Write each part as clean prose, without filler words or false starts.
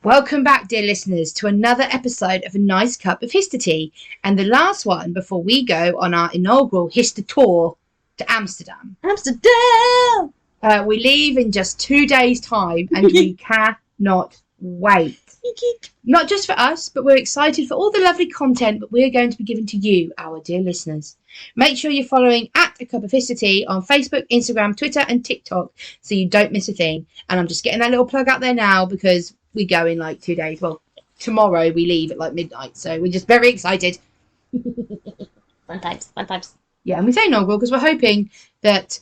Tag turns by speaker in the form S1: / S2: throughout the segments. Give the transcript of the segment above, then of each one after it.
S1: Welcome back, dear listeners, to another episode of A Nice Cup of History, and the last one before we go on our inaugural History tour to Amsterdam.
S2: Amsterdam!
S1: We leave in just 2 days' time, and we cannot wait. Not just for us, but we're excited for all the lovely content that we're going to be giving to you, our dear listeners. Make sure you're following at A Cup of History on Facebook, Instagram, Twitter, and TikTok so you don't miss a thing. And I'm just getting that little plug out there now because we go in like 2 days. Well, tomorrow we leave at like midnight, so we're just very excited.
S2: Fun times.
S1: Yeah, and we say inaugural because we're hoping that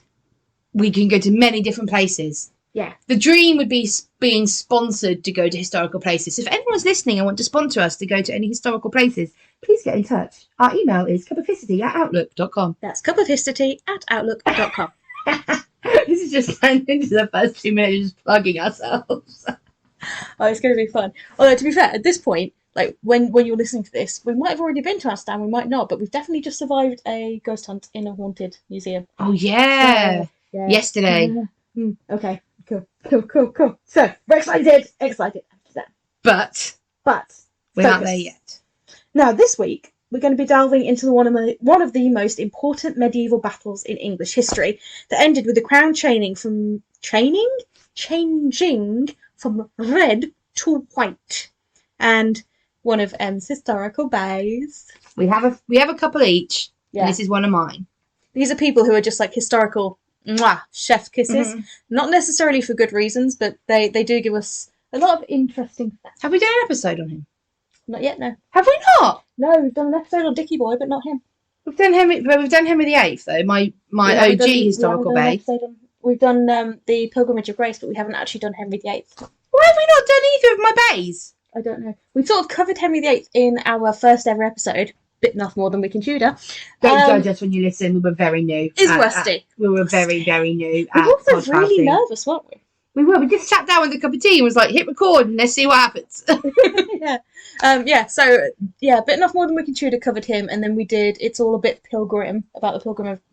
S1: we can go to many different places.
S2: Yeah.
S1: The dream would be being sponsored to go to historical places. If anyone's listening and want to sponsor us to go to any historical places, please get in touch. Our email is cupofhistory@outlook.com.
S2: That's cupofhistory@outlook.com.
S1: This is just turned into the first 2 minutes just plugging ourselves.
S2: Oh, it's going to be fun. Although, to be fair, at this point, like when you're listening to this, we might have already been to Amsterdam, we might not, but we've definitely just survived a ghost hunt in a haunted museum.
S1: Oh, yeah. Yesterday.
S2: Okay, cool. So, we're excited.
S1: But we're not there yet.
S2: Now, this week, we're going to be delving into one of the most important medieval battles in English history that ended with the crown changing from red to white. And one of M's historical bays.
S1: We have a couple each. Yeah. And this is one of mine.
S2: These are people who are just like historical chef kisses. Mm-hmm. Not necessarily for good reasons, but they do give us a lot of interesting facts.
S1: Have we done an episode on him?
S2: Not yet, no.
S1: Have we not?
S2: No, we've done an episode on Dickie Boy, but not him.
S1: We've done Henry VIII though. My OG historical bay.
S2: We've done the Pilgrimage of Grace, but we haven't actually done Henry VIII.
S1: Why have we not done either of my bays?
S2: I don't know. We sort of covered Henry VIII in our first ever episode. Bit enough more than we can Tudor.
S1: Don't judge us when you listen. We were very new.
S2: It's rusty.
S1: We were very, very new.
S2: We were also really nervous, weren't we?
S1: We were. We just sat down with a cup of tea and was like, hit record and let's see what happens.
S2: So, bit enough more than we can Tudor covered him, and then we did It's All a Bit Pilgrim, about the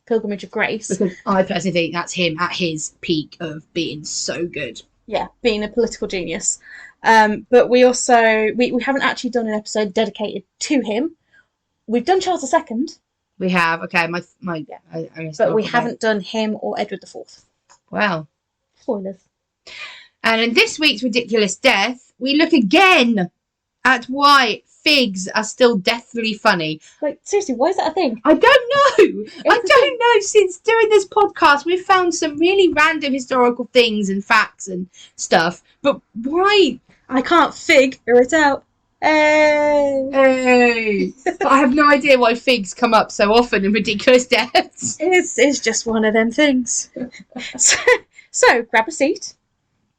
S2: Pilgrimage of Grace.
S1: Because I personally think that's him at his peak of being so good.
S2: Yeah, being a political genius. But we also, we haven't actually done an episode dedicated to him. We've done Charles II.
S1: We have, okay,
S2: but we haven't done him or Edward IV.
S1: Wow.
S2: Spoilers.
S1: And in this week's Ridiculous Death, we look again at why figs are still deathly funny.
S2: Like, seriously, why is that a thing?
S1: I don't know. I don't know. Since doing this podcast, we've found some really random historical things and facts and stuff. But why?
S2: I can't figure it out. Hey.
S1: But I have no idea why figs come up so often in Ridiculous Deaths.
S2: It's just one of them things. So grab a seat,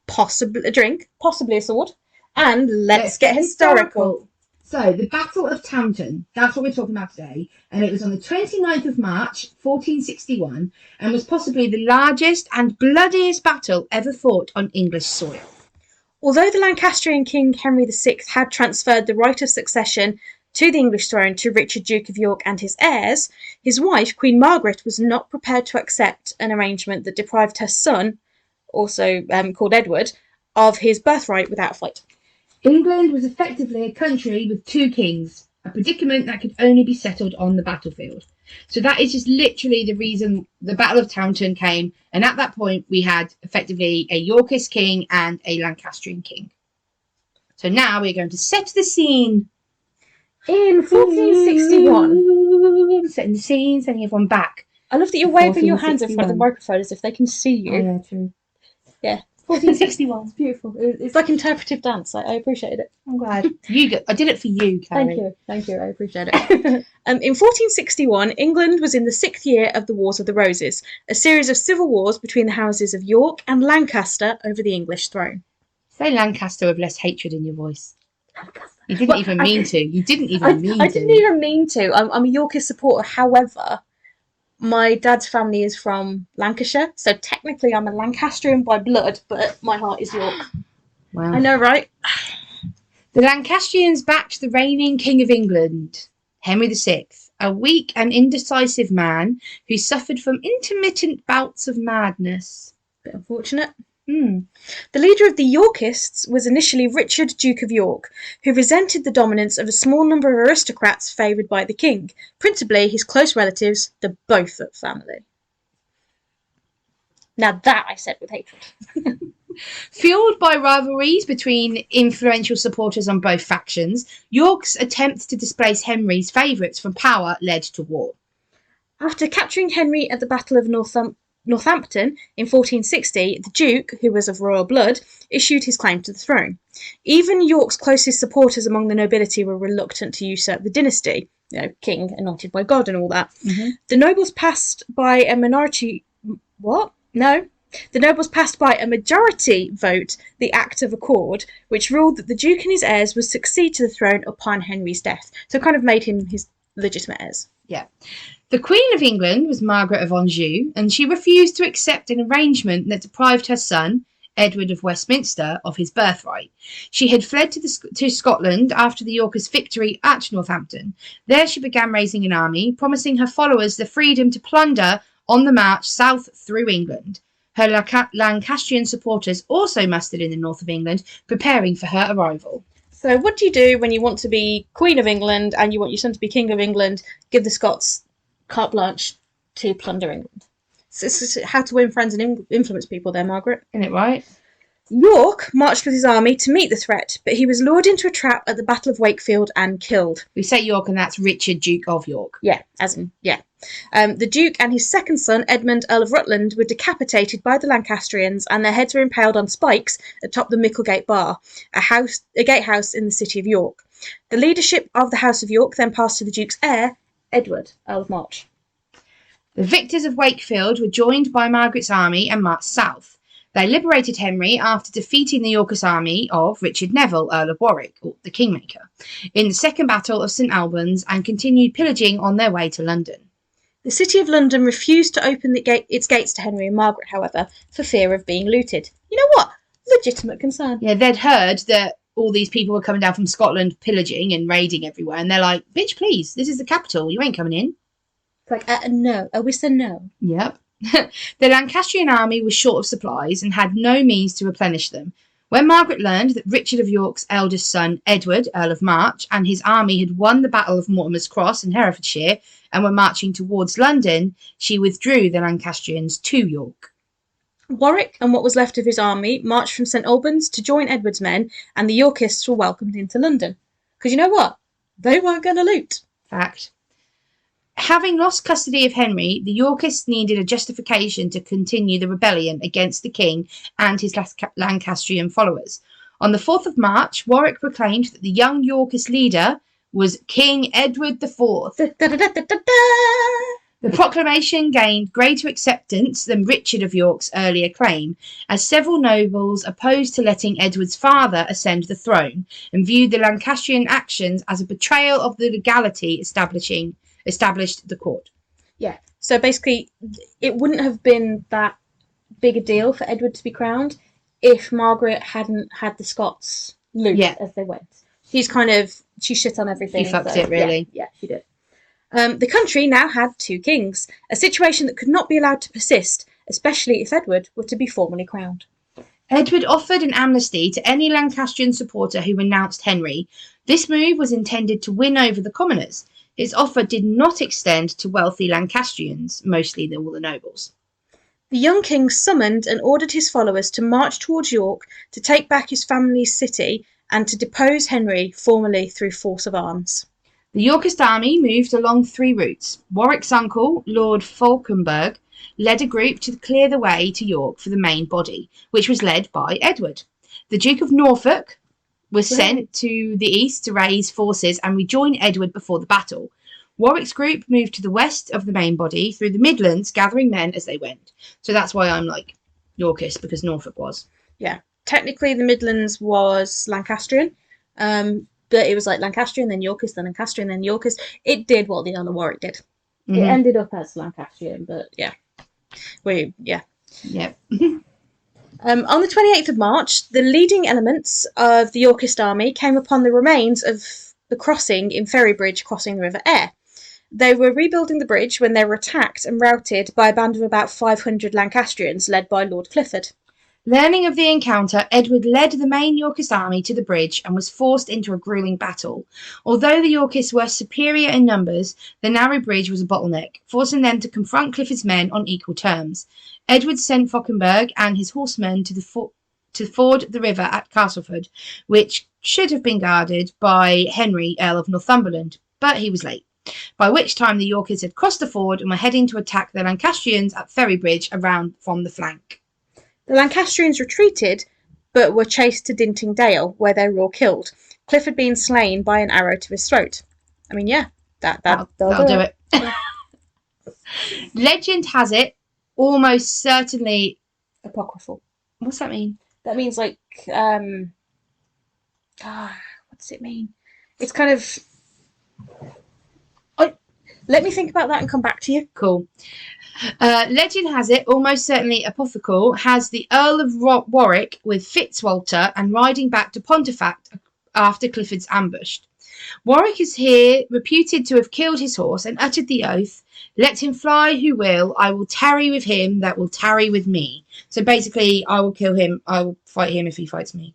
S2: possibly a drink, possibly a sword, and let's get historical.
S1: So, the Battle of Towton, that's what we're talking about today, and it was on the 29th of March, 1461, and was possibly the largest and bloodiest battle ever fought on English soil.
S2: Although the Lancastrian King Henry VI had transferred the right of succession to the English throne to Richard, Duke of York and his heirs, his wife, Queen Margaret, was not prepared to accept an arrangement that deprived her son, also called Edward, of his birthright without a fight.
S1: England was effectively a country with two kings, a predicament that could only be settled on the battlefield. So that is just literally the reason the Battle of Towton came, and at that point we had effectively a Yorkist king and a Lancastrian king. So now we're going to set the scene.
S2: In 1461.
S1: Setting the scene, sending everyone back.
S2: I love that you're waving your hands in front of the microphone as if they can see you.
S1: Oh, yeah, true.
S2: Yeah. 1461. It's beautiful. It's like interpretive dance. I appreciated it.
S1: I'm glad. I did it for you, Carrie.
S2: Thank you. I appreciate it. In 1461, England was in the 6th year of the Wars of the Roses, a series of civil wars between the houses of York and Lancaster over the English throne.
S1: Say Lancaster with less hatred in your voice.
S2: Lancaster.
S1: You didn't even mean to. You didn't even mean to.
S2: I didn't even mean to. I'm a Yorkist supporter. However, my dad's family is from Lancashire, so technically I'm a Lancastrian by blood, but my heart is York.
S1: Wow.
S2: I know, right?
S1: The Lancastrians backed the reigning King of England, Henry VI, a weak and indecisive man who suffered from intermittent bouts of madness.
S2: Bit unfortunate. The leader of the Yorkists was initially Richard, Duke of York, who resented the dominance of a small number of aristocrats favoured by the king, principally his close relatives, the Beaufort family. Now that I said with hatred.
S1: Fueled by rivalries between influential supporters on both factions, York's attempts to displace Henry's favourites from power led to war.
S2: After capturing Henry at the Battle of Northampton in 1460, the Duke, who was of royal blood, issued his claim to the throne. Even York's closest supporters among the nobility were reluctant to usurp the dynasty, king anointed by God and all that.
S1: Mm-hmm.
S2: The nobles passed by a minority... What? No. The nobles passed by a majority vote the Act of Accord, which ruled that the Duke and his heirs would succeed to the throne upon Henry's death. So it kind of made him his legitimate heirs.
S1: Yeah. The Queen of England was Margaret of Anjou, and she refused to accept an arrangement that deprived her son, Edward of Westminster, of his birthright. She had fled to Scotland after the Yorkist victory at Northampton. There she began raising an army, promising her followers the freedom to plunder on the march south through England. Her Lancastrian supporters also mustered in the north of England, preparing for her arrival.
S2: So what do you do when you want to be Queen of England and you want your son to be King of England? Give the Scots carte blanche to plunder England. So this is how to win friends and influence people there, Margaret.
S1: Isn't it right?
S2: York marched with his army to meet the threat, but he was lured into a trap at the Battle of Wakefield and killed.
S1: We say York, and that's Richard, Duke of York.
S2: Yeah, as in, yeah. The Duke and his second son, Edmund, Earl of Rutland, were decapitated by the Lancastrians, and their heads were impaled on spikes atop the Micklegate Bar, a gatehouse in the city of York. The leadership of the House of York then passed to the Duke's heir, Edward, Earl of March.
S1: The victors of Wakefield were joined by Margaret's army and marched south. They liberated Henry after defeating the Yorkist army of Richard Neville, Earl of Warwick, or the Kingmaker, in the Second Battle of St Albans, and continued pillaging on their way to London.
S2: The city of London refused to open its gates to Henry and Margaret, however, for fear of being looted. You know what? Legitimate concern.
S1: Yeah, they'd heard that all these people were coming down from Scotland pillaging and raiding everywhere, and they're like, bitch, please, this is the capital, you ain't coming in.
S2: It's like, no, we said no.
S1: Yep. The Lancastrian army was short of supplies and had no means to replenish them. When Margaret learned that Richard of York's eldest son, Edward, Earl of March, and his army had won the Battle of Mortimer's Cross in Herefordshire and were marching towards London, she withdrew the Lancastrians to York.
S2: Warwick and what was left of his army marched from St Albans to join Edward's men, and the Yorkists were welcomed into London. Because you know what? They weren't going to loot.
S1: Fact. Having lost custody of Henry, the Yorkists needed a justification to continue the rebellion against the king and his Lancastrian followers. On the 4th of March, Warwick proclaimed that the young Yorkist leader was King Edward IV. The proclamation gained greater acceptance than Richard of York's earlier claim, as several nobles opposed to letting Edward's father ascend the throne and viewed the Lancastrian actions as a betrayal of the legality established the court.
S2: Yeah, so basically it wouldn't have been that big a deal for Edward to be crowned if Margaret hadn't had the Scots loot as they went. She shit on everything.
S1: She fucked it, really.
S2: Yeah, she did. The country now had two kings, a situation that could not be allowed to persist, especially if Edward were to be formally crowned.
S1: Edward offered an amnesty to any Lancastrian supporter who renounced Henry. This move was intended to win over the commoners. His offer did not extend to wealthy Lancastrians, mostly all the nobles.
S2: The young king summoned and ordered his followers to march towards York to take back his family's city and to depose Henry formally through force of arms.
S1: The Yorkist army moved along three routes. Warwick's uncle, Lord Falkenberg, led a group to clear the way to York for the main body, which was led by Edward. The Duke of Norfolk was sent to the east to raise forces and rejoin Edward before the battle. Warwick's group moved to the west of the main body through the Midlands, gathering men as they went. So that's why I'm like Yorkist, because Norfolk was.
S2: Yeah. Technically, the Midlands was Lancastrian, but it was like Lancastrian, then Yorkist, then Lancastrian, then Yorkist. It did what the Earl of Warwick did. Mm-hmm. It ended up as Lancastrian, but yeah.
S1: Yep.
S2: On the 28th of March, the leading elements of the Yorkist army came upon the remains of the crossing in Ferrybridge crossing the River Aire. They were rebuilding the bridge when they were attacked and routed by a band of about 500 Lancastrians led by Lord Clifford.
S1: Learning of the encounter, Edward led the main Yorkist army to the bridge and was forced into a grueling battle. Although the Yorkists were superior in numbers, the narrow bridge was a bottleneck, forcing them to confront Clifford's men on equal terms. Edward sent Fauconberg and his horsemen to ford the river at Castleford, which should have been guarded by Henry, Earl of Northumberland, but he was late, by which time the Yorkists had crossed the ford and were heading to attack the Lancastrians at Ferrybridge around from the flank.
S2: The Lancastrians retreated, but were chased to Dinting Dale, where they were all killed, Clifford being slain by an arrow to his throat. I mean, yeah, that'll do it.
S1: Legend has it, almost certainly...
S2: Apocryphal.
S1: What's that mean?
S2: That means, like, what does it mean? It's kind of... Let me think about that and come back to you.
S1: Cool. Legend has it, almost certainly apocryphal, has the Earl of Warwick with Fitzwalter and riding back to Pontefract after Clifford's ambushed. Warwick is here reputed to have killed his horse and uttered the oath, "Let him fly who will, I will tarry with him that will tarry with me." So basically, I will kill him, I will fight him if he fights me.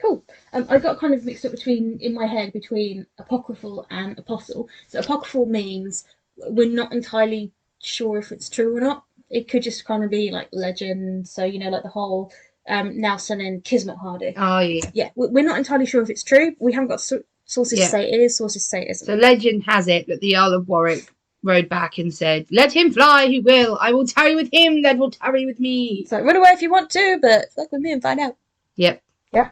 S2: Cool. I got kind of mixed up in my head between apocryphal and apostle. So apocryphal means we're not entirely sure if it's true or not. It could just kind of be like legend. So, like the whole Nelson and Kismet Hardy.
S1: Oh, yeah.
S2: Yeah, we're not entirely sure if it's true. We haven't got sources to say it is, sources to say it isn't.
S1: So legend has it that the Earl of Warwick rode back and said, "Let him fly who will, I will tarry with him that will tarry with me."
S2: So run away if you want to, but fuck with me and find out.
S1: Yep.
S2: Yeah.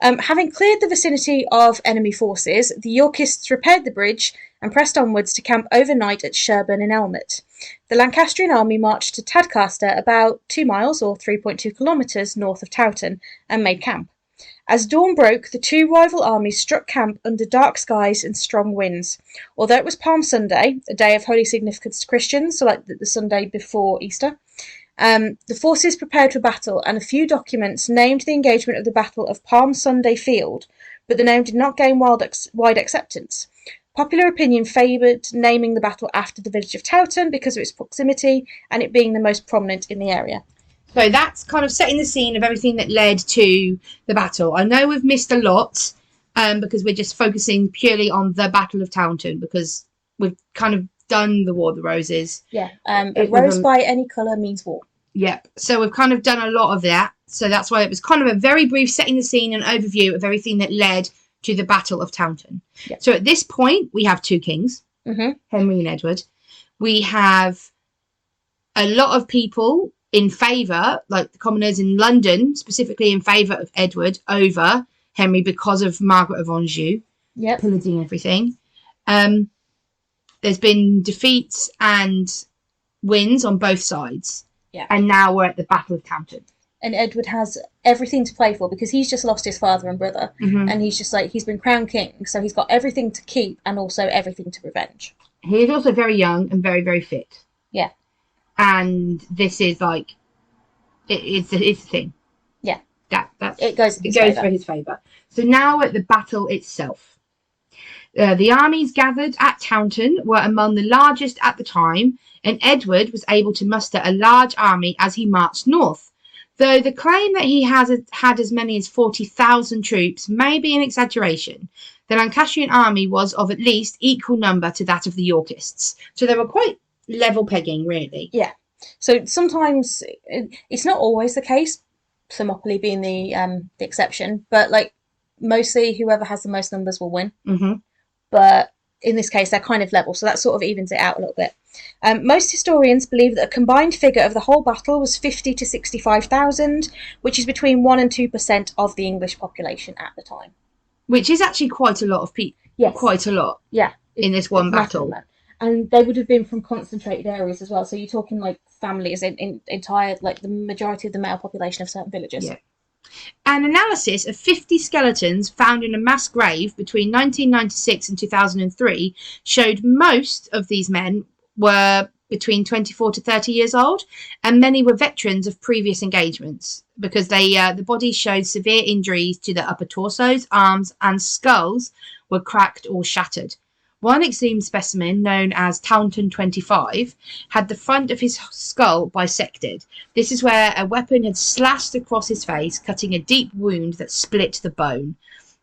S2: Having cleared the vicinity of enemy forces, the Yorkists repaired the bridge and pressed onwards to camp overnight at Sherburn in Elmet. The Lancastrian army marched to Tadcaster, about 2 miles or 3.2 kilometres north of Towton, and made camp. As dawn broke, the two rival armies struck camp under dark skies and strong winds. Although it was Palm Sunday, a day of holy significance to Christians, so like the Sunday before Easter, the forces prepared for battle, and a few documents named the engagement of the Battle of Palm Sunday Field, but the name did not gain wide acceptance. Popular opinion favoured naming the battle after the village of Towton because of its proximity and it being the most prominent in the area.
S1: So that's kind of setting the scene of everything that led to the battle. I know we've missed a lot because we're just focusing purely on the Battle of Towton because we've kind of done the War of the Roses.
S2: Yeah, a rose by any colour means war.
S1: Yep, so we've kind of done a lot of that. So that's why it was kind of a very brief setting the scene and overview of everything that led to the Battle of Towton. Yep. So at this point, we have two kings, Henry and Edward. We have a lot of people in favour, like the commoners in London, specifically in favour of Edward over Henry because of Margaret of Anjou pillaging everything. There's been defeats and wins on both sides. Yeah. And now we're at the Battle of Towton.
S2: And Edward has everything to play for because he's just lost his father and brother. And he's just he's been crowned king. So he's got everything to keep and also everything to revenge.
S1: He is also very young and very, very fit.
S2: Yeah.
S1: And this is it's a thing.
S2: Yeah.
S1: It goes for his favour. So now at the battle itself. The armies gathered at Towton were among the largest at the time, and Edward was able to muster a large army as he marched north. Though the claim that he had as many as 40,000 troops may be an exaggeration, the Lancastrian army was of at least equal number to that of the Yorkists. So they were quite level pegging, really.
S2: Yeah. So sometimes it's not always the case, Thermopylae being the exception, but mostly whoever has the most numbers will win. But in this case, they're kind of level, so that sort of evens it out a little bit. Most historians believe that a combined figure of the whole battle was 50 to 65,000, which is between 1% and 2% of the English population at the time.
S1: Which is actually quite a lot of people.
S2: Yes.
S1: Quite a lot.
S2: Yeah.
S1: In this one battle.
S2: And they would have been from concentrated areas as well. So you're talking families in entire, the majority of the male population of certain villages. Yeah.
S1: An analysis of 50 skeletons found in a mass grave between 1996 and 2003 showed most of these men were between 24 to 30 years old, and many were veterans of previous engagements because the bodies showed severe injuries to the upper torsos, arms, and skulls were cracked or shattered. One exhumed specimen, known as Towton 25, had the front of his skull bisected. This is where a weapon had slashed across his face, cutting a deep wound that split the bone.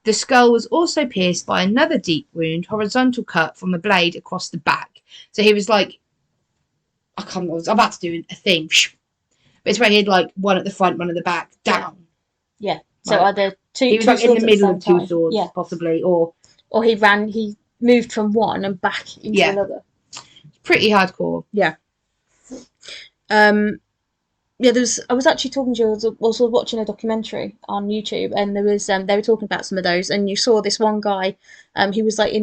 S1: The skull was also pierced by another deep wound, horizontal cut from a blade across the back. So he was like, I was about to do a thing. But it's where he had like one at the front, one at the back, down.
S2: Yeah. So
S1: Right.
S2: either two.
S1: He was
S2: two
S1: like in
S2: swords
S1: the
S2: at
S1: middle of two
S2: time.
S1: swords,
S2: Yeah.
S1: possibly, or
S2: he moved from one and back into another.
S1: pretty hardcore.
S2: Yeah. I was actually talking to you. I was watching a documentary on YouTube, and there was they were talking about some of those, and you saw this one guy. He was like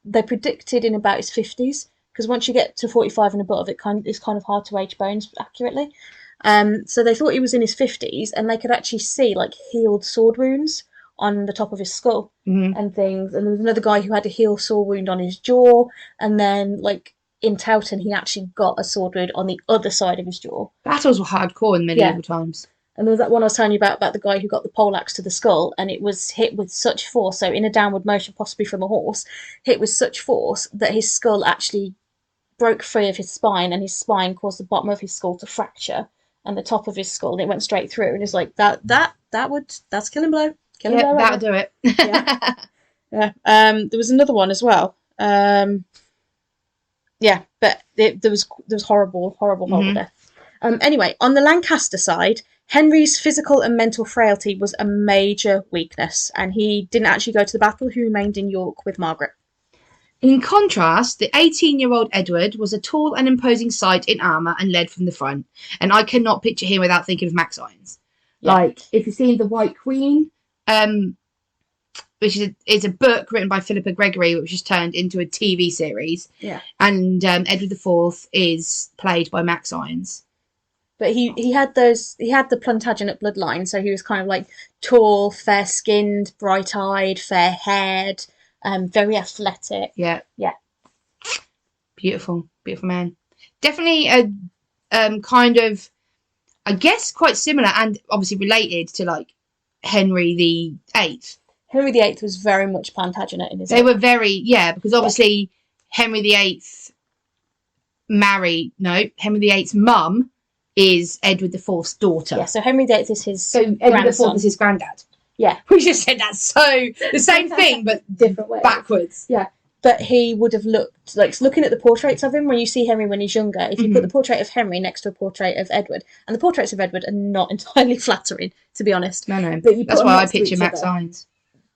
S2: they predicted in about his 50s, because once you get to 45 and above, it's kind of hard to age bones accurately. So they thought he was in his 50s, and they could actually see like healed sword wounds on the top of his skull and things. And there was another guy who had a healed sword wound on his jaw, and then like in Towton, he actually got a sword wound on the other side of his jaw.
S1: Battles were hardcore in medieval times.
S2: And there was that one I was telling you about the guy who got the poleaxe to the skull, and it was hit with such force, so in a downward motion, possibly from a horse, hit with such force that his skull actually broke free of his spine, and his spine caused the bottom of his skull to fracture, and the top of his skull, and it went straight through. And it's like that's killing blow. Killing blow.
S1: That'll do it.
S2: Yeah. There was another one as well. But there was horrible death. Anyway, on the Lancaster side, Henry's physical and mental frailty was a major weakness, and he didn't actually go to the battle. He remained in York with Margaret.
S1: In contrast, the 18-year-old Edward was a tall and imposing sight in armour and led from the front. And I cannot picture him without thinking of Max Irons. Yeah. Like, if you've seen The White Queen, which is a book written by Philippa Gregory, which was turned into a TV series.
S2: Yeah.
S1: And Edward IV is played by Max Irons.
S2: But he had the Plantagenet bloodline, so he was kind of like tall, fair-skinned, bright-eyed, fair-haired, very athletic.
S1: Yeah.
S2: Yeah.
S1: Beautiful man. Definitely a kind of, I guess, quite similar and obviously related to like Henry VIII.
S2: Henry VIII was very much Plantagenet in his
S1: They were very, because obviously Henry VIII's Henry VIII's mum is Edward IV's daughter.
S2: Yeah, so Henry VIII is his
S1: Edward
S2: grandson.
S1: IV is his granddad.
S2: Yeah.
S1: We just said that the same thing, but
S2: different way.
S1: Backwards.
S2: Yeah. But he would have looked, like, looking at the portraits of him, when you see Henry when he's younger, if you put the portrait of Henry next to a portrait of Edward, and the portraits of Edward are not entirely flattering, to be honest.
S1: No.
S2: But
S1: that's why I picture Max Irons.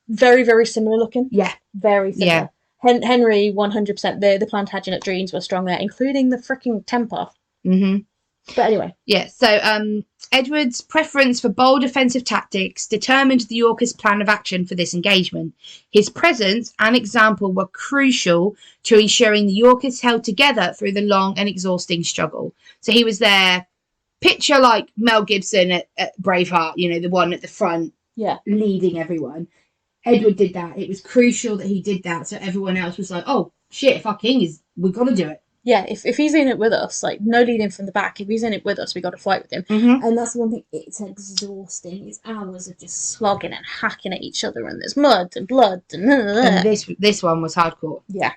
S2: Very, very similar looking.
S1: Yeah.
S2: Very similar. Yeah. Henry, 100%, the Plantagenet genes were strong there, including the freaking temper.
S1: Mm-hmm.
S2: But anyway.
S1: Yeah, so Edward's preference for bold offensive tactics determined the Yorkist plan of action for this engagement. His presence and example were crucial to ensuring the Yorkists held together through the long and exhausting struggle. So he was there, picture like Mel Gibson at Braveheart, the one at the front, leading everyone. Edward did that. It was crucial that he did that, so everyone else was like, oh, shit, if our king we've got to do it.
S2: Yeah, if he's in it with us, like, no leading from the back. If he's in it with us, we got to fight with him.
S1: Mm-hmm.
S2: And that's the one thing, it's exhausting. It's hours of just slogging and hacking at each other, and there's mud and blood. And
S1: this one was hardcore.
S2: Yeah.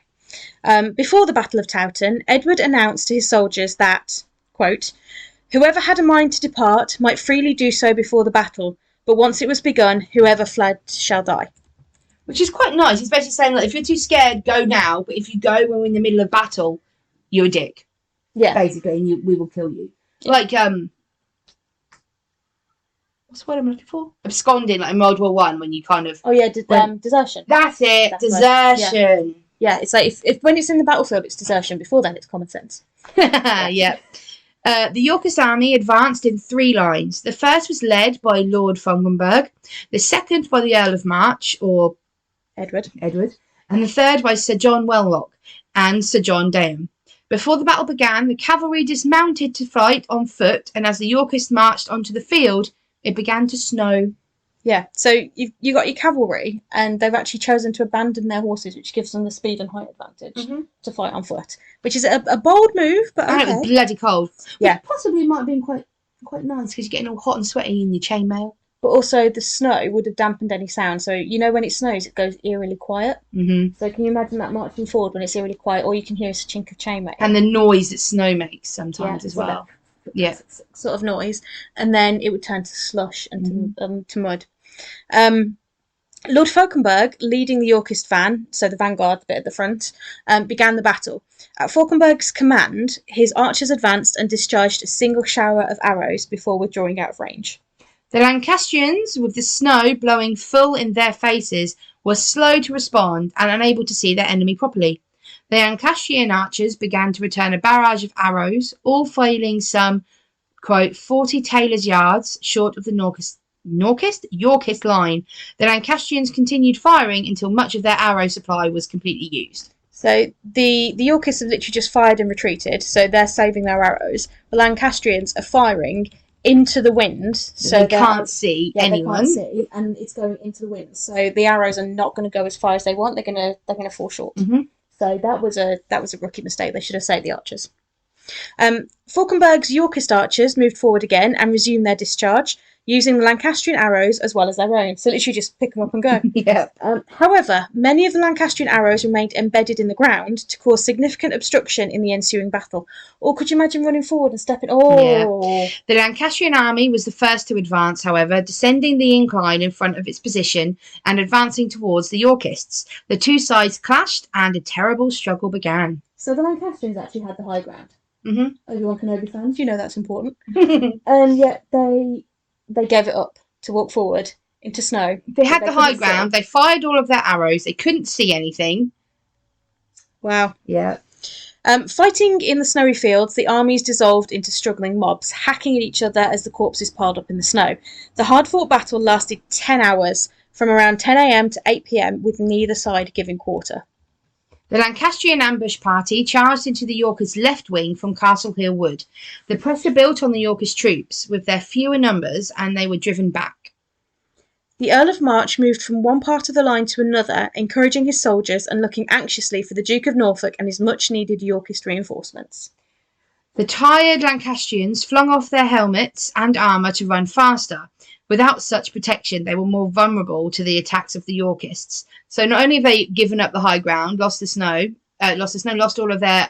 S2: Before the Battle of Towton, Edward announced to his soldiers that, quote, "Whoever had a mind to depart might freely do so before the battle, but once it was begun, whoever fled shall die."
S1: Which is quite nice. He's basically saying, like, if you're too scared, go now, but if you go when we're in the middle of battle, you're a dick.
S2: Yeah.
S1: Basically, and we will kill you. Yeah. Like, what's the word I'm looking for? Absconding, like in World War One, when you kind of...
S2: Oh, yeah, desertion.
S1: That's it, desertion.
S2: Yeah, it's like, if when it's in the battlefield, it's desertion. Before then, it's common sense.
S1: Yeah. The Yorkist army advanced in 3 lines. The first was led by Lord Fungenberg, the second by the Earl of March, or...
S2: Edward.
S1: And the third by Sir John Wellock and Sir John Daham. Before the battle began, the cavalry dismounted to fight on foot, and as the Yorkists marched onto the field, it began to snow.
S2: Yeah, so you got your cavalry, and they've actually chosen to abandon their horses, which gives them the speed and height advantage to fight on foot, which is a bold move, but okay.
S1: And it was bloody cold.
S2: Yeah.
S1: Which possibly might have been quite nice, because you're getting all hot and sweaty in your chainmail.
S2: but also the snow would have dampened any sound. So, when it snows, it goes eerily quiet.
S1: Mm-hmm.
S2: So can you imagine that marching forward when it's eerily quiet? All you can hear is a chink of chainmail.
S1: And the noise that snow makes sometimes as well. Yeah.
S2: Sort of noise. And then it would turn to slush and to mud. Lord Falkenberg, leading the Yorkist van, so the vanguard bit at the front, began the battle. At Falkenberg's command, his archers advanced and discharged a single shower of arrows before withdrawing out of range.
S1: The Lancastrians, with the snow blowing full in their faces, were slow to respond and unable to see their enemy properly. The Lancastrian archers began to return a barrage of arrows, all failing some, quote, 40 tailors' yards short of the Yorkist line. The Lancastrians continued firing until much of their arrow supply was completely used.
S2: So the Yorkists have literally just fired and retreated, so they're saving their arrows. The Lancastrians are firing into the wind, so
S1: they can't see anyone.
S2: They can't see, and it's going into the wind. So the arrows are not going to go as far as they want. They're going to fall short.
S1: Mm-hmm.
S2: So that was a rookie mistake. They should have saved the archers. Falkenberg's Yorkist archers moved forward again and resumed their discharge, using the Lancastrian arrows as well as their own. So literally just pick them up and go.
S1: Yeah.
S2: However, many of the Lancastrian arrows remained embedded in the ground to cause significant obstruction in the ensuing battle. Or could you imagine running forward and stepping?
S1: Yeah. The Lancastrian army was the first to advance, however, descending the incline in front of its position and advancing towards the Yorkists. The two sides clashed and a terrible struggle began.
S2: So the Lancastrians actually had the high ground.
S1: Mm-hmm.
S2: Obi-Wan Kenobi fans, that's important. And yet they gave it up to walk forward into snow.
S1: They had the high ground. They fired all of their arrows. They couldn't see anything.
S2: Wow.
S1: Yeah.
S2: Fighting in the snowy fields, the armies dissolved into struggling mobs, hacking at each other as the corpses piled up in the snow. The hard-fought battle lasted 10 hours, from around 10 a.m. to 8 p.m, with neither side giving quarter.
S1: The Lancastrian ambush party charged into the Yorkist left wing from Castle Hill Wood. The pressure built on the Yorkist troops with their fewer numbers, and they were driven back.
S2: The Earl of March moved from one part of the line to another, encouraging his soldiers and looking anxiously for the Duke of Norfolk and his much-needed Yorkist reinforcements.
S1: The tired Lancastrians flung off their helmets and armour to run faster. Without such protection, they were more vulnerable to the attacks of the Yorkists. So not only have they given up the high ground, lost all of their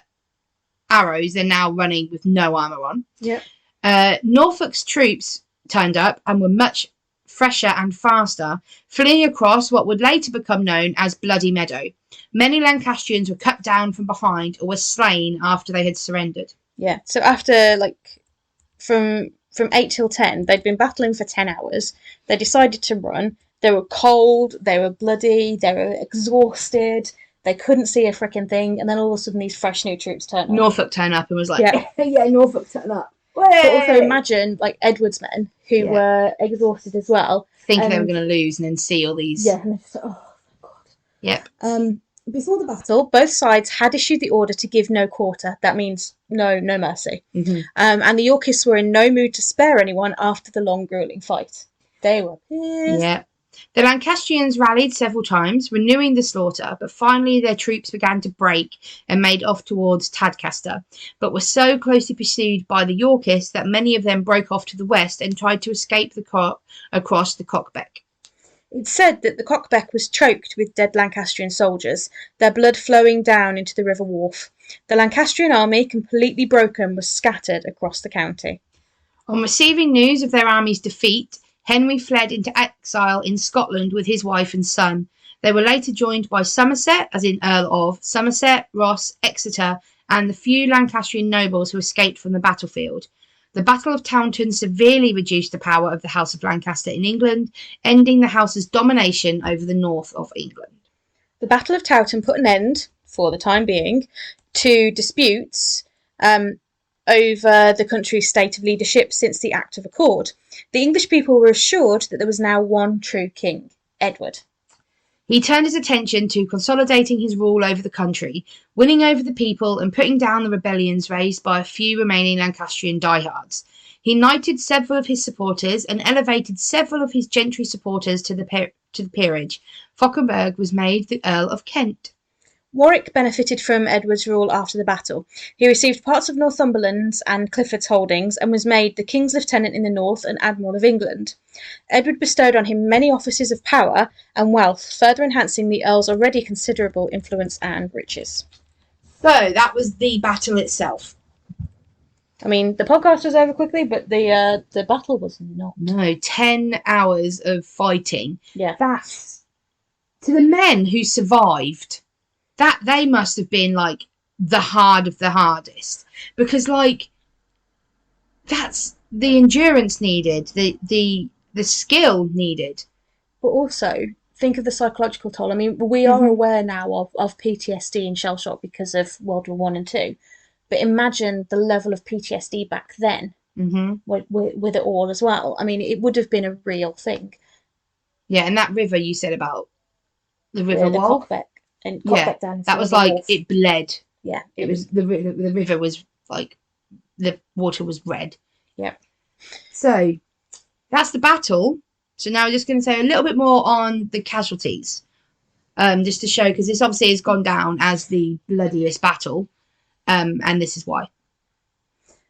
S1: arrows, they're now running with no armour on.
S2: Yeah.
S1: Norfolk's troops turned up and were much fresher and faster, fleeing across what would later become known as Bloody Meadow. Many Lancastrians were cut down from behind or were slain after they had surrendered.
S2: Yeah, so after, from 8 till 10, they'd been battling for 10 hours. They decided to run. They were cold, they were bloody, they were exhausted, they couldn't see a frickin' thing, and then all of a sudden these fresh new troops turned up.
S1: Norfolk turned up and was like,
S2: yeah, Norfolk turned up. But also imagine, Edward's men, who were exhausted as well.
S1: Thinking they were going to lose and then see all these.
S2: Yeah, and they're just like, oh, thank God.
S1: Yep.
S2: Before the battle, both sides had issued the order to give no quarter. That means no mercy.
S1: Mm-hmm.
S2: And the Yorkists were in no mood to spare anyone after the long, grueling fight. They were pissed.
S1: Yeah. The Lancastrians rallied several times, renewing the slaughter, but finally their troops began to break and made off towards Tadcaster, but were so closely pursued by the Yorkists that many of them broke off to the west and tried to escape across the Cockbeck.
S2: It's said that the Cockbeck was choked with dead Lancastrian soldiers, their blood flowing down into the River Wharfe. The Lancastrian army, completely broken, was scattered across the county.
S1: On receiving news of their army's defeat, Henry fled into exile in Scotland with his wife and son. They were later joined by Somerset, as in Earl of Somerset, Ross, Exeter, and the few Lancastrian nobles who escaped from the battlefield. The Battle of Towton severely reduced the power of the House of Lancaster in England, ending the house's domination over the north of England.
S2: The Battle of Towton put an end, for the time being, to disputes over the country's state of leadership since the Act of Accord. The English people were assured that there was now one true king, Edward.
S1: He turned his attention to consolidating his rule over the country, winning over the people and putting down the rebellions raised by a few remaining Lancastrian diehards. He knighted several of his supporters and elevated several of his gentry supporters to the peerage. Falkenberg was made the Earl of Kent.
S2: Warwick benefited from Edward's rule after the battle. He received parts of Northumberland's and Clifford's holdings and was made the King's Lieutenant in the North and Admiral of England. Edward bestowed on him many offices of power and wealth, further enhancing the Earl's already considerable influence and riches.
S1: So that was the battle itself.
S2: I mean, the podcast was over quickly, but the battle was not.
S1: No, 10 hours of fighting.
S2: Yeah.
S1: That's, to the men who survived, that they must have been, like, the hard of the hardest. Because, like, that's the endurance needed, the skill needed.
S2: But also, think of the psychological toll. I mean, we are aware now of PTSD and shell shock because of World War I and II. But imagine the level of PTSD back then with it all as well. I mean, it would have been a real thing.
S1: Yeah, and that river you said about the river wall.
S2: Cockbeck. And Cockbeck down
S1: that was like, Wolf. It bled.
S2: Yeah.
S1: It was, the river was like, the water was red.
S2: Yep.
S1: So, that's the battle. So now we're just going to say a little bit more on the casualties. Just to show, because this obviously has gone down as the bloodiest battle. And this is why.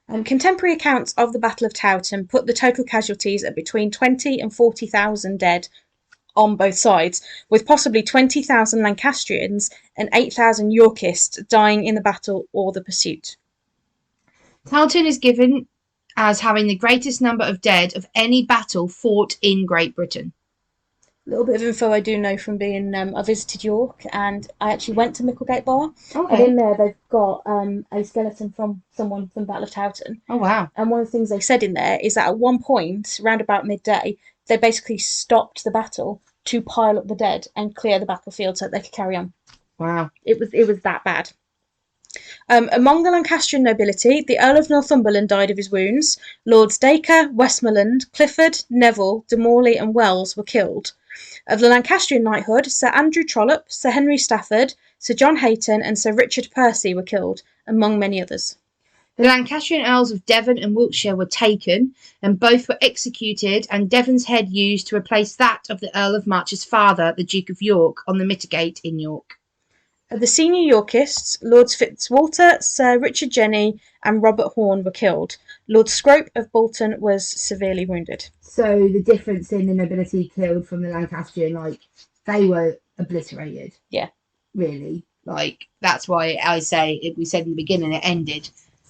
S2: Contemporary accounts of the Battle of Towton put the total casualties at between 20 and 40,000 dead on both sides, with possibly 20,000 Lancastrians and 8,000 Yorkists dying in the battle or the pursuit.
S1: Towton is given as having the greatest number of dead of any battle fought in Great Britain.
S2: A little bit of info I do know from being, I visited York and I actually went to Micklegate Bar. Okay. And in there they've got a skeleton from someone from Battle of Towton.
S1: Oh, wow.
S2: And one of the things they said in there is that at one point, around about midday, they basically stopped the battle to pile up the dead and clear the battlefield so that they could carry on.
S1: Wow.
S2: It was that bad. Among the Lancastrian nobility, the Earl of Northumberland died of his wounds. Lords Dacre, Westmoreland, Clifford, Neville, de Morley and Wells were killed. Of the Lancastrian knighthood, Sir Andrew Trollope, Sir Henry Stafford, Sir John Hayton and Sir Richard Percy were killed, among many others.
S1: The Lancastrian Earls of Devon and Wiltshire were taken, and both were executed, and Devon's head used to replace that of the Earl of March's father, the Duke of York, on the Mitigate in York.
S2: Of the senior Yorkists, Lords Fitzwalter, Sir Richard Jenny and Robert Horne were killed. Lord Scrope of Bolton was severely wounded.
S1: So the difference in the nobility killed from the Lancastrian, like, they were obliterated.
S2: Yeah.
S1: Really. Like, that's why I say, we said in the beginning, it ended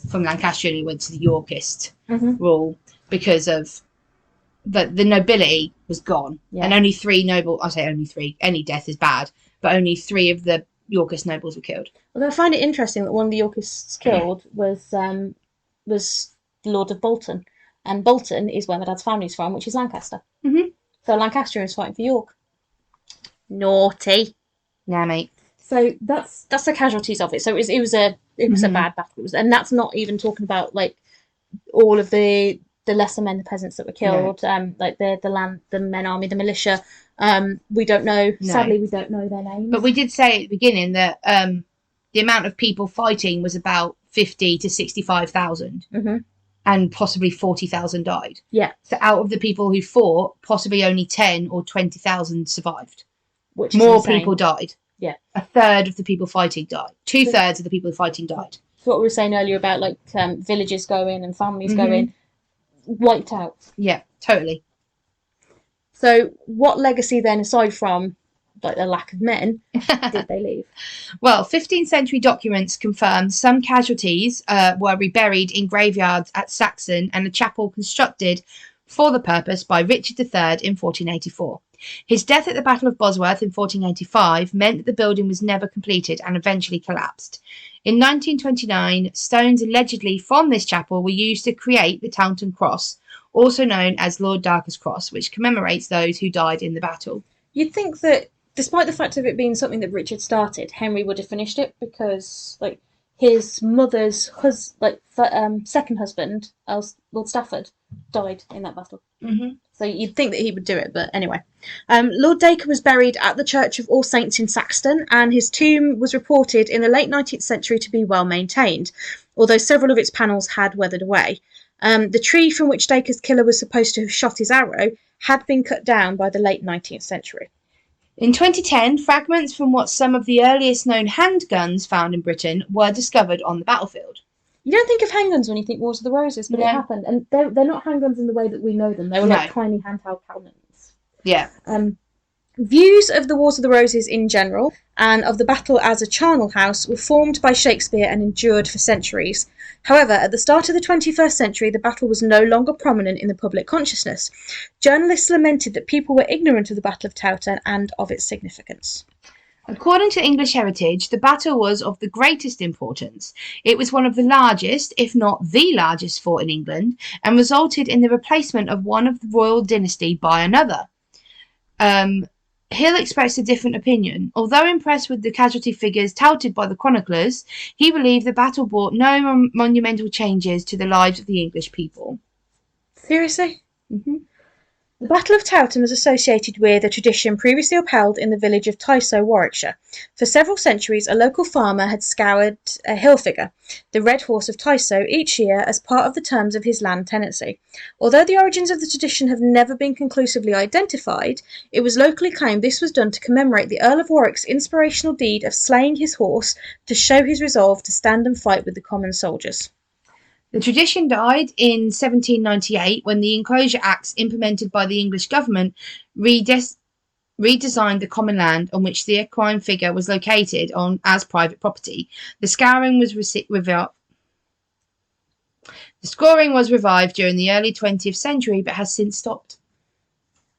S1: from Lancastrian, it went to the Yorkist rule, because of the nobility was gone. Yeah. And only any death is bad, but only 3 of the Yorkist nobles were killed.
S2: Although I find it interesting that one of the Yorkists killed was the Lord of Bolton. And Bolton is where my dad's family's from, which is Lancaster. Mm-hmm. So Lancastrian is fighting for York. Naughty.
S1: Yeah, mate.
S2: So that's the casualties of it. So it was a bad battle. And that's not even talking about like all of the lesser men, the peasants that were killed, like the men army, the militia. We don't know. No. Sadly, we don't know their names.
S1: But we did say at the beginning that the amount of people fighting was about 50 to 65,000. Mm-hmm. And possibly 40,000 died.
S2: Yeah.
S1: So out of the people who fought, possibly only 10 or 20,000 survived.
S2: Which is
S1: more
S2: insane.
S1: People died.
S2: Yeah.
S1: A third of the people fighting died. 2/3 of the people fighting died.
S2: So what we were saying earlier about like villages going and families going, wiped out.
S1: Yeah, totally.
S2: So what legacy then, aside from like the lack of men, did they leave?
S1: Well, 15th century documents confirm some casualties were reburied in graveyards at Saxon and a chapel constructed for the purpose by Richard III in 1484. His death at the Battle of Bosworth in 1485 meant that the building was never completed and eventually collapsed. In 1929, stones allegedly from this chapel were used to create the Towton Cross, also known as Lord Darker's Cross, which commemorates those who died in the battle.
S2: You'd think that, despite the fact of it being something that Richard started, Henry would have finished it because, like, his mother's second husband, Lord Stafford, died in that battle. Mm-hmm. So you'd think that he would do it, but anyway. Lord Dacre was buried at the Church of All Saints in Saxton, and his tomb was reported in the late 19th century to be well maintained, although several of its panels had weathered away. The tree from which Dacre's killer was supposed to have shot his arrow had been cut down by the late 19th century.
S1: In 2010, fragments from what some of the earliest known handguns found in Britain were discovered on the battlefield.
S2: You don't think of handguns when you think Wars of the Roses, but it happened. And they're not handguns in the way that we know them. They were like tiny handheld cannons.
S1: Yeah.
S2: Views of the Wars of the Roses in general, and of the battle as a charnel house, were formed by Shakespeare and endured for centuries. However, at the start of the 21st century, the battle was no longer prominent in the public consciousness. Journalists lamented that people were ignorant of the Battle of Towton and of its significance.
S1: According to English Heritage, the battle was of the greatest importance. It was one of the largest, if not the largest, fort in England, and resulted in the replacement of one of the royal dynasty by another. Hill expressed a different opinion. Although impressed with the casualty figures touted by the chroniclers, he believed the battle brought no monumental changes to the lives of the English people.
S2: Seriously? Mm-hmm. The Battle of Towton was associated with a tradition previously upheld in the village of Tysoe, Warwickshire. For several centuries, a local farmer had scoured a hill figure, the Red Horse of Tysoe, each year as part of the terms of his land tenancy. Although the origins of the tradition have never been conclusively identified, it was locally claimed this was done to commemorate the Earl of Warwick's inspirational deed of slaying his horse to show his resolve to stand and fight with the common soldiers.
S1: The tradition died in 1798 when the Enclosure Acts implemented by the English government redesigned the common land on which the equine figure was located on as private property. The scoring was revived during the early 20th century but has since stopped.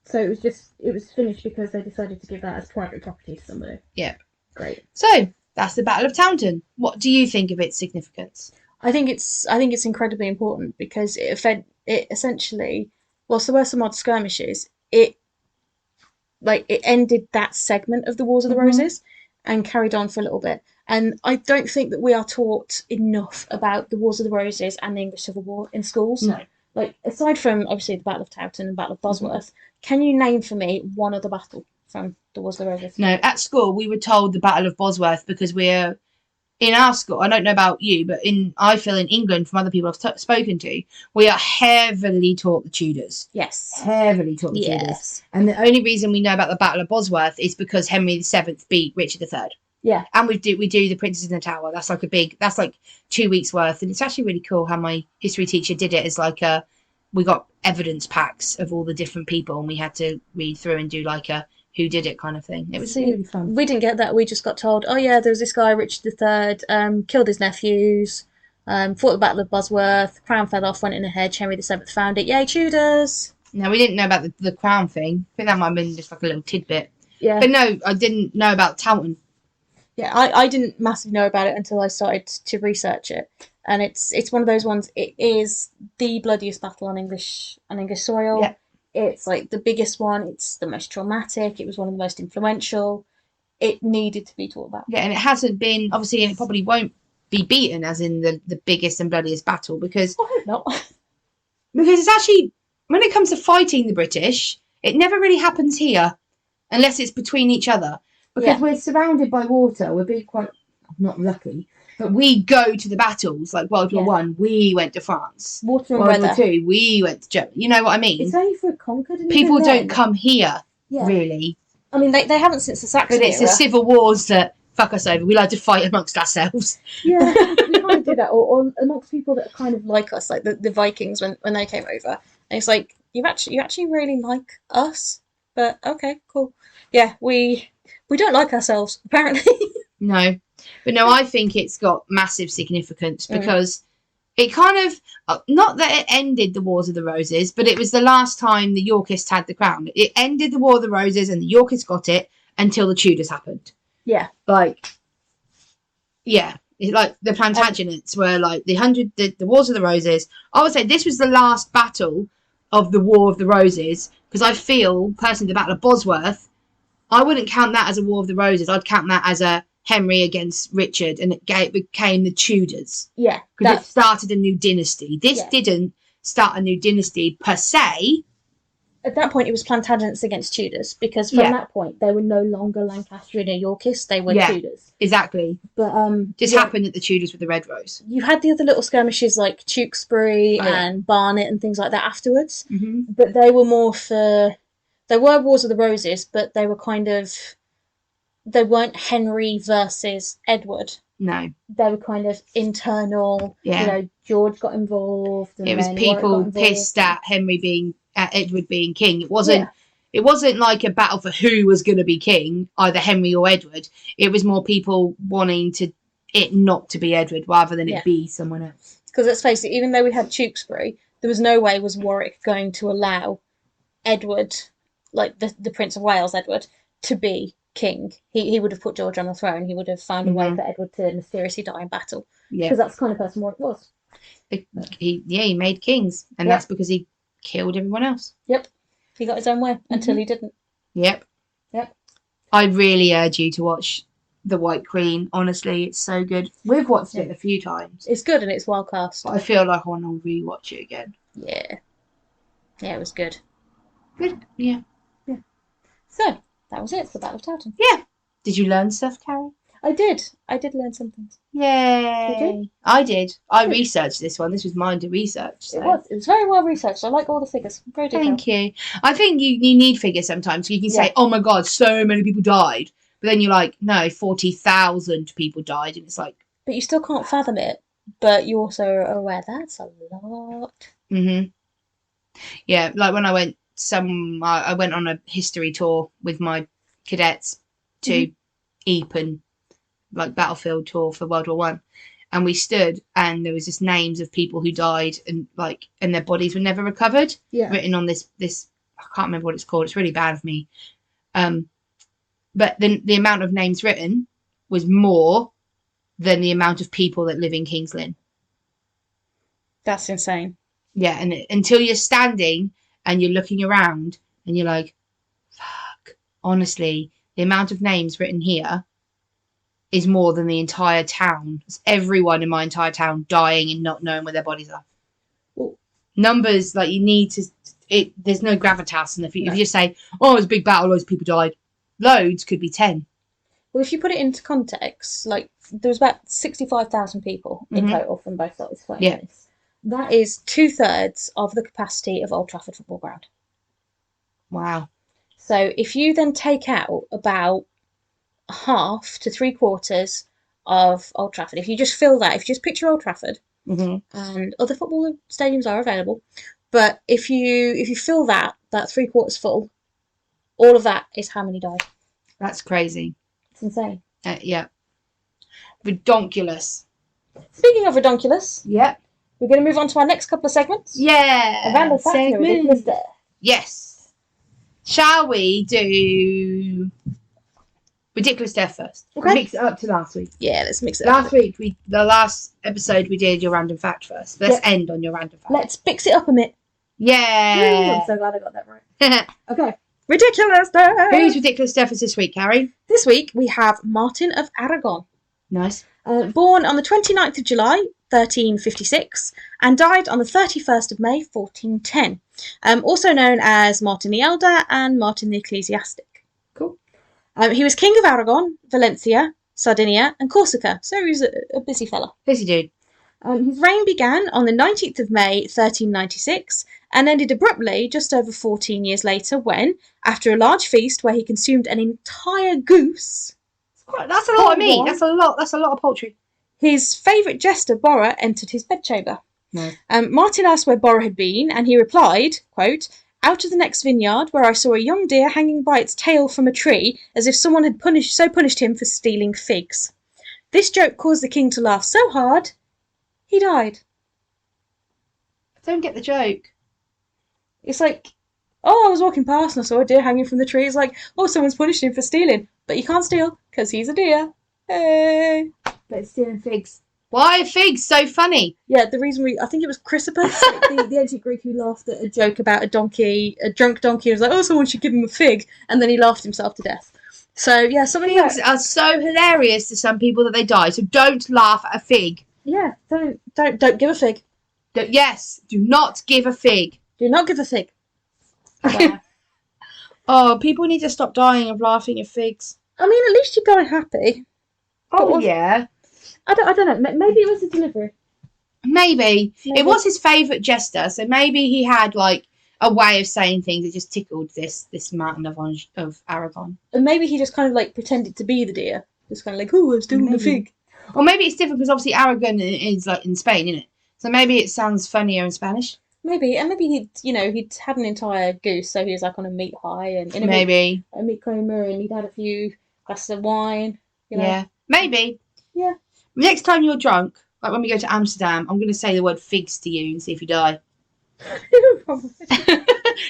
S2: So it was finished because they decided to give that as private property to somebody.
S1: Yep.
S2: Great.
S1: So that's the Battle of Towton. What do you think of its significance?
S2: I think it's incredibly important because it essentially, whilst there were some odd skirmishes, it ended that segment of the Wars of the Roses and carried on for a little bit. And I don't think that we are taught enough about the Wars of the Roses and the English Civil War in schools.
S1: No.
S2: Like, aside from obviously the Battle of Towton and Battle of Bosworth, can you name for me one other battle from the Wars of the Roses?
S1: No, at school we were told the Battle of Bosworth because we're in our school. I don't know about you, but I feel in England, from other people I've spoken to, we are heavily taught the Tudors.
S2: Yes.
S1: Heavily taught the Tudors. And the only reason we know about the Battle of Bosworth is because Henry VII beat Richard III.
S2: Yeah.
S1: And we do the Princess in the Tower. That's like 2 weeks worth. And it's actually really cool how my history teacher did it as we got evidence packs of all the different people and we had to read through and do like a who did it kind of thing. It was really fun.
S2: We didn't get that. We just got told, oh yeah, there was this guy, Richard III, killed his nephews, fought the Battle of Bosworth, crown fell off, went in a hedge, Henry VII found it, yay, Tudors!
S1: No, we didn't know about the crown thing. I think that might have been just like a little tidbit.
S2: Yeah.
S1: But no, I didn't know about Towton.
S2: Yeah, I didn't massively know about it until I started to research it. And it's one of those ones, it is the bloodiest battle on English soil.
S1: Yeah.
S2: It's like the biggest one. It's the most traumatic. It was one of the most influential. It needed to be taught about.
S1: Yeah, and it hasn't been, obviously, and it probably won't be beaten as in the biggest and bloodiest battle because...
S2: I hope not.
S1: Because it's actually, when it comes to fighting the British, it never really happens here unless it's between each other. Because we're surrounded by water. We're being quite, not lucky, but we go to the battles. Like World War I, we went to France.
S2: Water and
S1: World
S2: weather.
S1: War II, we went to Germany. You know what I mean?
S2: It's only for conquered. And
S1: people don't come here,
S2: Yeah.
S1: really.
S2: I mean, they haven't since the Saxon
S1: But it's
S2: era.
S1: the civil wars that fuck us over. We like to fight amongst ourselves.
S2: Yeah, we kind of do that. Or amongst people that are kind of like us, like the Vikings when they came over. And it's like, you actually really like us? But okay, cool. Yeah, we don't like ourselves, apparently.
S1: No. But no, I think it's got massive significance because it kind of, not that it ended the Wars of the Roses, but it was the last time the Yorkists had the crown. It ended the War of the Roses and the Yorkists got it until the Tudors happened.
S2: Yeah.
S1: Like the Plantagenets were like the Wars of the Roses. I would say this was the last battle of the War of the Roses because I feel, personally, the Battle of Bosworth, I wouldn't count that as a War of the Roses. I'd count that as a Henry against Richard, and it became the Tudors.
S2: Yeah.
S1: Because it started a new dynasty. This didn't start a new dynasty per se.
S2: At that point, it was Plantagenets against Tudors, because from that point, they were no longer Lancastrian or Yorkists, they were Tudors.
S1: Exactly.
S2: But
S1: this happened at the Tudors with the Red Rose.
S2: You had the other little skirmishes like Tewkesbury and Barnet and things like that afterwards, but they were more for There were Wars of the Roses, but they were they weren't Henry versus Edward.
S1: No.
S2: They were kind of internal.
S1: Yeah.
S2: George got involved. And
S1: it was
S2: then
S1: people pissed at Edward being king. It wasn't. Yeah. It wasn't like a battle for who was going to be king, either Henry or Edward. It was more people wanting it not to be Edward rather than it be someone else.
S2: Because let's face it, even though we had Tewkesbury, there was no way was Warwick going to allow Edward, like the Prince of Wales, Edward, to be king. He would have put George on the throne. He would have found a way for Edward to mysteriously die in battle. Yeah. Because that's the kind of person Warwick was.
S1: He made kings, and that's because he killed everyone else.
S2: Yep. He got his own way until he didn't.
S1: Yep. I really urge you to watch The White Queen. Honestly, it's so good. We've watched it a few times.
S2: It's good and it's well cast.
S1: But I feel like I want to rewatch it again.
S2: Yeah. Yeah, it was good.
S1: Good. Yeah.
S2: So, that was it for Battle of Towton.
S1: Yeah. Did you learn stuff, Carrie?
S2: I did learn some things.
S1: Yay.
S2: Did you?
S1: I did. I researched this one. This was mine to research. So.
S2: It was very well researched. I like all the figures. Very detailed.
S1: Thank you. I think you need figures sometimes. You can say, oh my God, so many people died. But then you're like, no, 40,000 people died. And it's like...
S2: But you still can't fathom it. But you also are aware that's a lot.
S1: Mm-hmm. Yeah, like when I went on a history tour with my cadets to Ypres, like battlefield tour for World War One, and we stood and there was just names of people who died and their bodies were never recovered. Yeah. Written on this I can't remember what it's called. It's really bad of me. But the amount of names written was more than the amount of people that live in King's Lynn.
S2: That's insane.
S1: Yeah, and until you're standing and you're looking around and you're like, fuck, honestly, the amount of names written here is more than the entire town. It's everyone in my entire town dying and not knowing where their bodies are. Ooh. Numbers, like, you need to... there's no gravitas in the future. No. If you just say, oh, it was a big battle, loads of people died. Loads could be 10.
S2: Well, if you put it into context, like, there was about 65,000 people in total from both sides fighting this. That is 2/3 of the capacity of Old Trafford Football Ground.
S1: Wow.
S2: So if you then take out about half to 3/4 of Old Trafford, if you just fill that, if you just picture Old Trafford, and other football stadiums are available, but if you fill that 3/4 full, all of that is how many died.
S1: That's crazy.
S2: It's insane.
S1: Yeah. Redonkulous.
S2: Speaking of redonkulous, we're going to move on to our next couple of segments.
S1: Yeah.
S2: A random fact or ridiculous death.
S1: Yes. Shall we do ridiculous death first?
S2: Okay.
S1: Mix it up to last week.
S2: Yeah, let's mix it up.
S1: The last episode we did your random fact first. Let's end on your random fact.
S2: Let's mix it up a bit.
S1: Yeah.
S2: I'm so glad I got that right. Okay. Ridiculous death.
S1: Whose ridiculous death is this week, Carrie?
S2: This week we have Martin of Aragon.
S1: Nice.
S2: Born on the 29th of July, 1356, and died on the 31st of May, 1410. Also known as Martin the Elder and Martin the Ecclesiastic.
S1: Cool.
S2: He was King of Aragon, Valencia, Sardinia, and Corsica, so he was a busy fella.
S1: Busy dude.
S2: His reign began on the 19th of May, 1396, and ended abruptly just over 14 years later when, after a large feast where he consumed an entire goose...
S1: That's a lot of meat. That's a lot of poultry.
S2: His favourite jester, Borra, entered his bedchamber.
S1: No.
S2: Martin asked where Borra had been, and he replied, quote, "Out of the next vineyard, where I saw a young deer hanging by its tail from a tree, as if someone had punished him for stealing figs. This joke caused the king to laugh so hard, he died."
S1: I don't get the joke.
S2: It's like, oh, I was walking past and I saw a deer hanging from the tree. It's like, oh, someone's punished him for stealing. But you can't steal, because he's a deer. Hey.
S1: But it's stealing figs. Why are figs so funny?
S2: Yeah, the reason I think it was Chrysippus, the ancient Greek, who laughed at a joke about a drunk donkey, and was like, oh, someone should give him a fig, and then he laughed himself to death. So, yeah,
S1: figs are so hilarious to some people that they die, so don't laugh at a fig.
S2: Yeah, don't give a fig.
S1: Yes, do not give a fig.
S2: Do not give a fig.
S1: Wow. Oh, people need to stop dying of laughing at figs.
S2: I mean, at least you're going happy.
S1: Oh, yeah.
S2: I don't know. Maybe it was the delivery.
S1: Maybe. It was his favourite jester, so maybe he had, like, a way of saying things. It just tickled this Martin of Aragon.
S2: And maybe he just kind of like pretended to be the deer. Just kind of like, oh, I'm still the fig.
S1: Or maybe it's different because obviously Aragon is like in Spain, isn't it? So maybe it sounds funnier in Spanish.
S2: Maybe, and maybe he'd had an entire goose, so he was like on a meat high and in a meat coma, and he'd had a few glasses of wine.
S1: Yeah, maybe.
S2: Yeah.
S1: Next time you're drunk, like when we go to Amsterdam, I'm going to say the word figs to you and see if you die.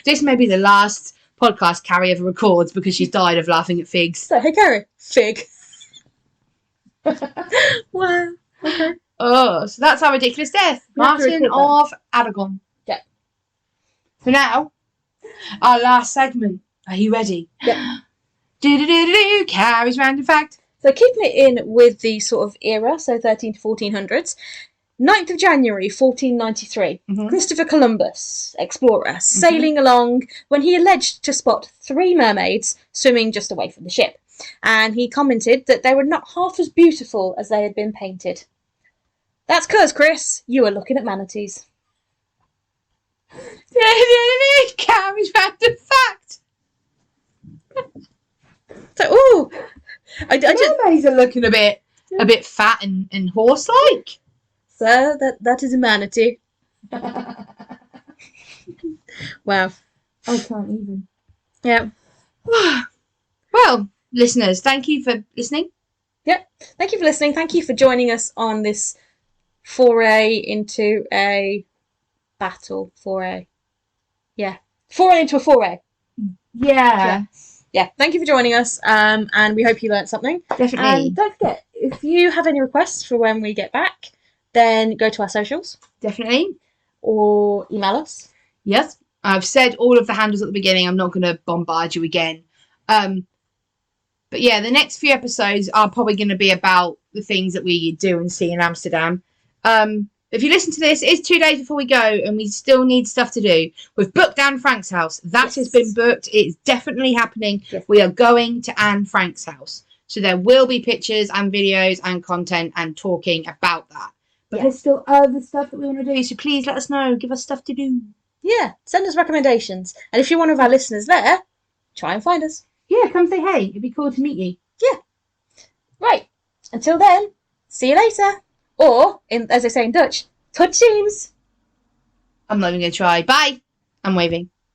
S1: This may be the last podcast Carrie ever records because she's died of laughing at figs.
S2: So, hey Carrie, fig. Wow. Okay.
S1: Oh, so that's our ridiculous death. Martin of Aragon.
S2: Yeah.
S1: So now, our last segment. Are you ready?
S2: Yeah.
S1: Carrie's random fact.
S2: So keeping it in with the sort of era, so 13 to 1400s, 9th of January 1493, Christopher Columbus, explorer, sailing along when he alleged to spot 3 mermaids swimming just away from the ship. And he commented that they were not half as beautiful as they had been painted. That's 'cause, Chris, you were looking at manatees.
S1: Carrie's random fact.
S2: So, ooh, I just
S1: mermaids are looking a bit fat and horse-like.
S2: So that is a manatee. Wow.
S1: I can't even.
S2: Yeah.
S1: Well, listeners, thank you for listening.
S2: Yep. Thank you for listening. Thank you for joining us on this foray into a battle. Foray into a foray.
S1: Yeah.
S2: Yeah. Thank you for joining us. And we hope you learned something.
S1: Definitely.
S2: And don't forget, if you have any requests for when we get back, then go to our socials.
S1: Definitely.
S2: Or email us.
S1: Yes. I've said all of the handles at the beginning. I'm not going to bombard you again. But yeah, the next few episodes are probably going to be about the things that we do and see in Amsterdam. If you listen to this, it's 2 days before we go and we still need stuff to do. We've booked Anne Frank's house. That has been booked. It's definitely happening. Yes. We are going to Anne Frank's house. So there will be pictures and videos and content and talking about that. But there's still other stuff that we want to do. So please let us know. Give us stuff to do.
S2: Yeah, send us recommendations. And if you're one of our listeners there, try and find us.
S1: Yeah, come say hey. It'd be cool to meet you.
S2: Yeah. Right. Until then, see you later. Or, as they say in Dutch, tot ziens.
S1: I'm not even going to try. Bye. I'm waving.